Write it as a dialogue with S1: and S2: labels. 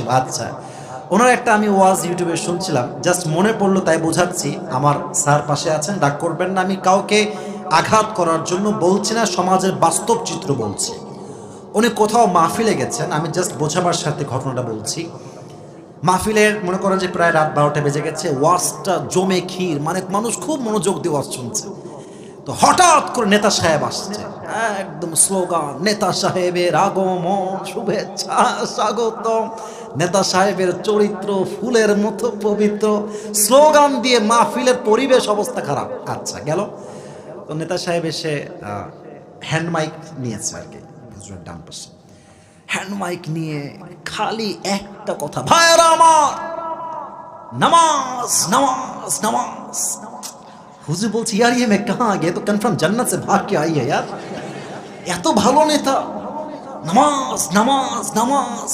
S1: ছিল। আচ্ছা, ওনার একটা আমি ওয়াজ ইউটিউবে শুনছিলাম, জাস্ট মনে পড়লো তাই বোঝাচ্ছি। আমার স্যার পাশে আছেন, রাগ করবেন না, আমি কাউকে আঘাত করার জন্য বলছি না, সমাজের বাস্তব চিত্র বলছি। উনি কোথাও মাহফিলে গেছেন, আমি জাস্ট বোঝাবার সাথে ঘটনাটা বলছি। মাহফিলের মনে করেন যে প্রায় রাত 12টা বেজে গেছে, ওয়াজটা জমে ক্ষীর, মানে মানুষ খুব মনোযোগ দিয়ে ওয়াজ শুনছে। তো হঠাৎ করে নেতা সাহেব আসছে, একদম স্লোগান, নেতা সাহেবের আগমন, শুভেচ্ছা, স্বাগতম। নেতা সাহেবের চরিত্র ফুলের মতো পবিত্র, স্লোগান দিয়ে মাহফিলের পরিবেশ অবস্থা খারাপ। আচ্ছা গেল, তো নেতা সাহেব এসে হ্যান্ড মাইক নিয়েছে আর কি, হুজুরের ডান পাশে হ্যান্ড মাইক নিয়ে খালি একটা কথা, ভাইরা আমার, नमाज नमाज नमाज। हुजूर বলছি यार ये मैं कहाँ आ गया, तो कन्फर्म जन्नत से भाग के आई है यार। এত ভালো নেতা, নামাজ নামাজ নামাজ।